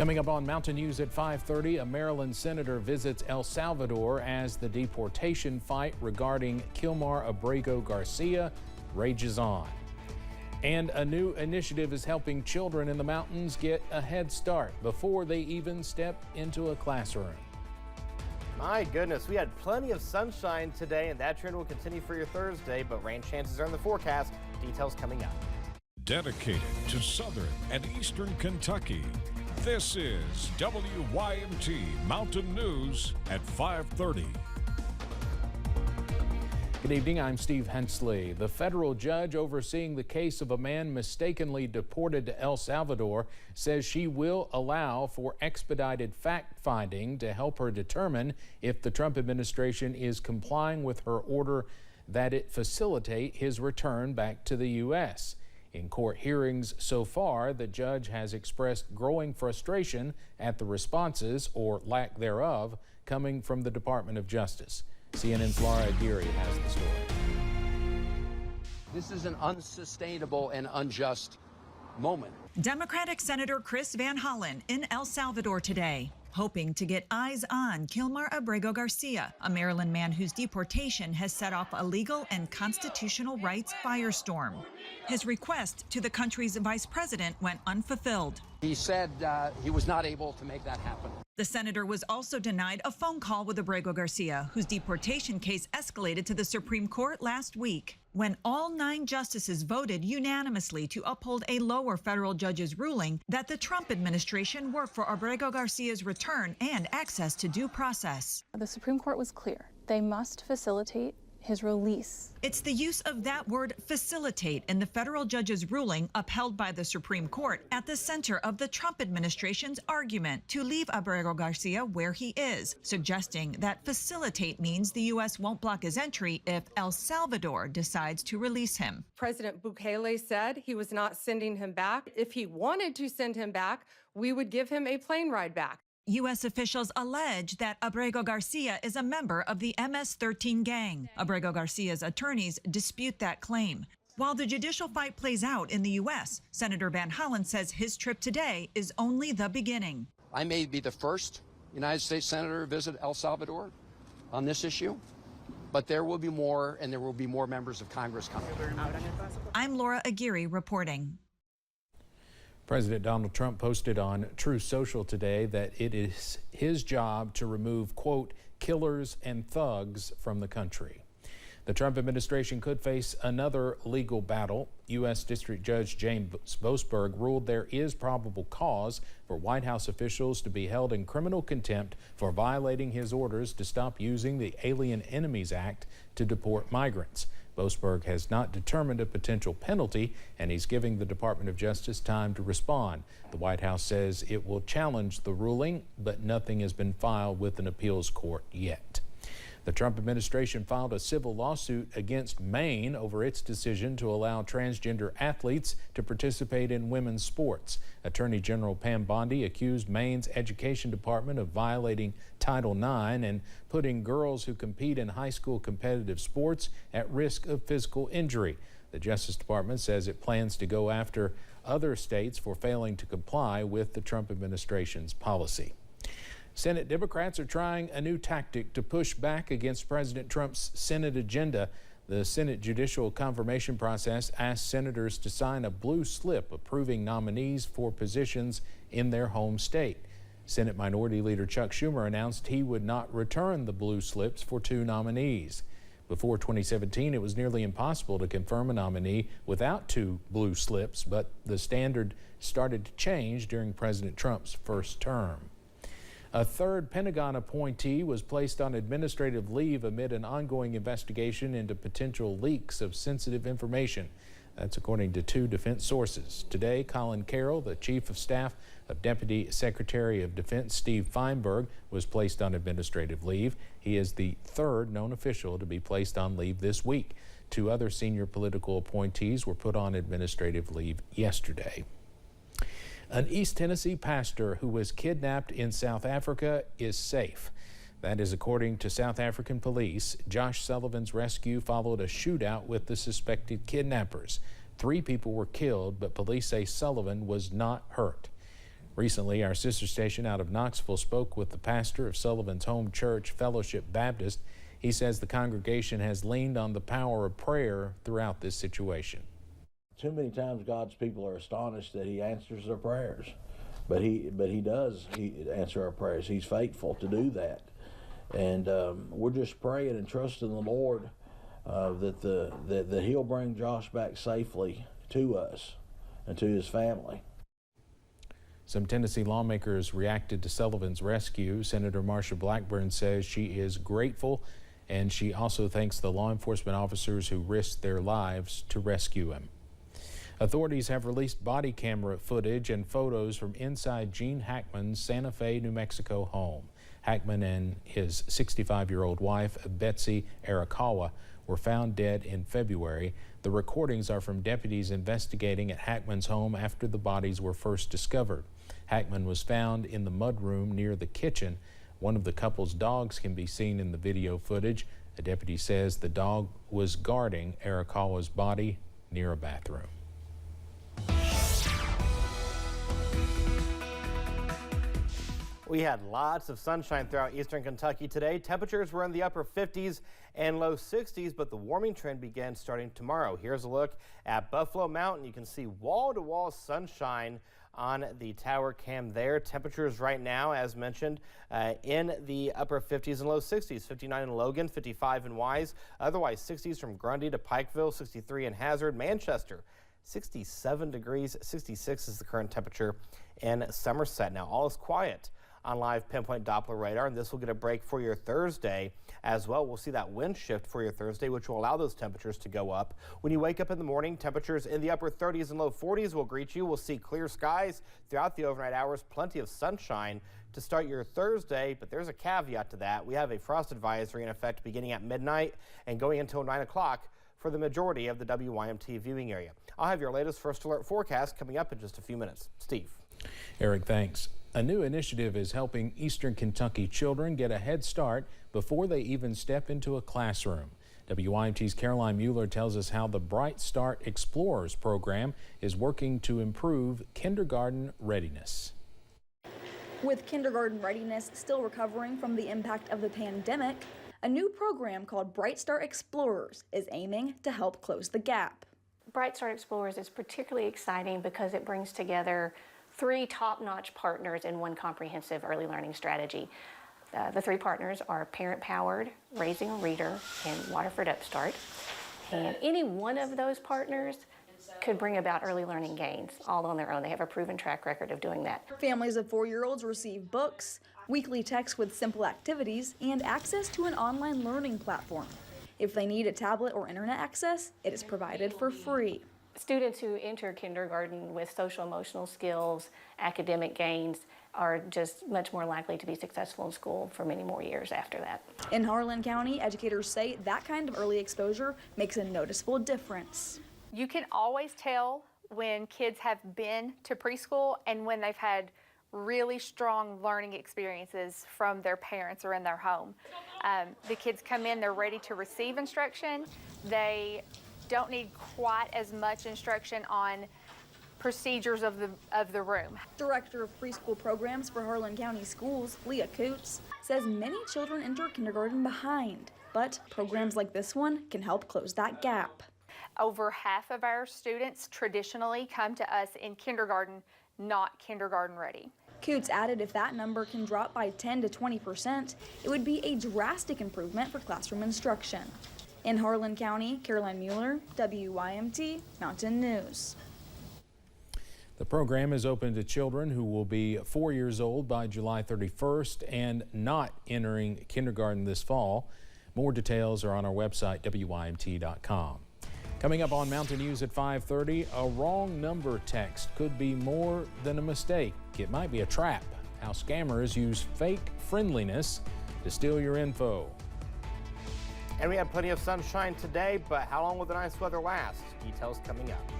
Coming up on Mountain News at 5:30, a Maryland senator visits El Salvador as the deportation fight regarding Kilmar Abrego Garcia rages on. And a new initiative is helping children in the mountains get a head start before they even step into a classroom. My goodness, we had plenty of sunshine today, and that trend will continue for your Thursday, but rain chances are in the forecast. Details coming up. Dedicated to southern and eastern Kentucky, this is WYMT Mountain News at 5:30. Good evening, I'm Steve Hensley. The federal judge overseeing the case of a man mistakenly deported to El Salvador says she will allow for expedited fact-finding to help her determine if the Trump administration is complying with her order that it facilitate his return back to the U.S. In court hearings so far, the judge has expressed growing frustration at the responses, or lack thereof, coming from the Department of Justice. CNN's Laura Aguirre has the story. This is an unsustainable and unjust moment. Democratic Senator Chris Van Hollen in El Salvador today, hoping to get eyes on Kilmar Abrego Garcia, a Maryland man whose deportation has set off a legal and constitutional rights firestorm. His request to the country's vice president went unfulfilled. He said he was not able to make that happen. The senator was also denied a phone call with Abrego Garcia, whose deportation case escalated to the Supreme Court last week, when all 9 justices voted unanimously to uphold a lower federal judge's ruling that the Trump administration work for Abrego Garcia's return and access to due process. The Supreme Court was clear. They must facilitate his release. It's the use of that word facilitate in the federal judge's ruling upheld by the Supreme Court at the center of the Trump administration's argument to leave Abrego Garcia where he is, suggesting that facilitate means the U.S. won't block his entry if El Salvador decides to release him. President Bukele said he was not sending him back. If he wanted to send him back, we would give him a plane ride back. U.S. officials allege that Abrego Garcia is a member of the MS-13 gang. Abrego Garcia's attorneys dispute that claim. While the judicial fight plays out in the U.S., Senator Van Hollen says his trip today is only the beginning. I may be the first United States senator to visit El Salvador on this issue, but there will be more, and there will be more members of Congress coming. I'm Laura Aguirre reporting. President Donald Trump posted on Truth Social today that it is his job to remove, quote, killers and thugs from the country. The Trump administration could face another legal battle. U.S. District Judge James Boasberg ruled there is probable cause for White House officials to be held in criminal contempt for violating his orders to stop using the Alien Enemies Act to deport migrants. Boasberg has not determined a potential penalty, and he's giving the Department of Justice time to respond. The White House says it will challenge the ruling, but nothing has been filed with an appeals court yet. The Trump administration filed a civil lawsuit against Maine over its decision to allow transgender athletes to participate in women's sports. Attorney General Pam Bondi accused Maine's Education Department of violating Title IX and putting girls who compete in high school competitive sports at risk of physical injury. The Justice Department says it plans to go after other states for failing to comply with the Trump administration's policy. Senate Democrats are trying a new tactic to push back against President Trump's Senate agenda. The Senate judicial confirmation process asked senators to sign a blue slip approving nominees for positions in their home state. Senate Minority Leader Chuck Schumer announced he would not return the blue slips for 2 nominees. Before 2017, it was nearly impossible to confirm a nominee without 2 blue slips, but the standard started to change during President Trump's first term. A third Pentagon appointee was placed on administrative leave amid an ongoing investigation into potential leaks of sensitive information. That's according to 2 defense sources. Today, Colin Carroll, the Chief of Staff of Deputy Secretary of Defense Steve Feinberg, was placed on administrative leave. He is the 3rd known official to be placed on leave this week. 2 other senior political appointees were put on administrative leave yesterday. An East Tennessee pastor who was kidnapped in South Africa is safe. That is according to South African police. Josh Sullivan's rescue followed a shootout with the suspected kidnappers. 3 people were killed, but police say Sullivan was not hurt. Recently, our sister station out of Knoxville spoke with the pastor of Sullivan's Home Church Fellowship Baptist. He says the congregation has leaned on the power of prayer throughout this situation. Too many times God's people are astonished that he answers their prayers, but he does answer our prayers. He's faithful to do that, and we're just praying and trusting the Lord that he'll bring Josh back safely to us and to his family. Some Tennessee lawmakers reacted to Sullivan's rescue. Senator Marsha Blackburn says she is grateful, and she also thanks the law enforcement officers who risked their lives to rescue him. Authorities have released body camera footage and photos from inside Gene Hackman's Santa Fe, New Mexico home. Hackman and his 65-year-old wife, Betsy Arakawa, were found dead in February. The recordings are from deputies investigating at Hackman's home after the bodies were first discovered. Hackman was found in the mudroom near the kitchen. One of the couple's dogs can be seen in the video footage. A deputy says the dog was guarding Arakawa's body near a bathroom. We had lots of sunshine throughout eastern Kentucky today. Temperatures were in the upper 50s and low 60s, but the warming trend began starting tomorrow. Here's a look at Buffalo Mountain. You can see wall-to-wall sunshine on the tower cam there. Temperatures right now, as mentioned, in the upper 50s and low 60s. 59 in Logan, 55 in Wise. Otherwise, 60s from Grundy to Pikeville, 63 in Hazard. Manchester, 67 degrees, 66 is the current temperature in Somerset. Now, all is quiet on live pinpoint Doppler radar, and this will get a break for your Thursday as well. We'll see that wind shift for your Thursday, which will allow those temperatures to go up. When you wake up in the morning, temperatures in the upper 30s and low 40s will greet you. We'll see clear skies throughout the overnight hours, plenty of sunshine to start your Thursday, but there's a caveat to that. We have a frost advisory in effect beginning at midnight and going until 9 o'clock for the majority of the WYMT viewing area. I'll have your latest first alert forecast coming up in just a few minutes. Steve. Eric, thanks. A new initiative is helping eastern Kentucky children get a head start before they even step into a classroom. WYMT's Caroline Mueller tells us how the Bright Start Explorers program is working to improve kindergarten readiness. With kindergarten readiness still recovering from the impact of the pandemic, a new program called Bright Start Explorers is aiming to help close the gap. Bright Start Explorers is particularly exciting because it brings together 3 top-notch partners in one comprehensive early learning strategy. The 3 partners are Parent Powered, Raising a Reader, and Waterford Upstart. And any one of those partners could bring about early learning gains all on their own. They have a proven track record of doing that. Families of 4-year-olds receive books, weekly texts with simple activities, and access to an online learning platform. If they need a tablet or internet access, it is provided for free. Students who enter kindergarten with social emotional skills, academic gains, are just much more likely to be successful in school for many more years after that. In Harlan County, educators say that kind of early exposure makes a noticeable difference. You can always tell when kids have been to preschool and when they've had really strong learning experiences from their parents or in their home. The kids come in, they're ready to receive instruction. They don't need quite as much instruction on procedures of the room. Director of Preschool Programs for Harlan County Schools, Leah Coots, says many children enter kindergarten behind, but programs like this one can help close that gap. Over half of our students traditionally come to us in kindergarten, not kindergarten ready. Coots added if that number can drop by 10 to 20%, it would be a drastic improvement for classroom instruction. In Harlan County, Caroline Mueller, WYMT Mountain News. The program is open to children who will be 4 years old by July 31st and not entering kindergarten this fall. More details are on our website, WYMT.com. Coming up on Mountain News at 5:30, a wrong number text could be more than a mistake. It might be a trap. How scammers use fake friendliness to steal your info. And we have plenty of sunshine today, but how long will the nice weather last? Details coming up.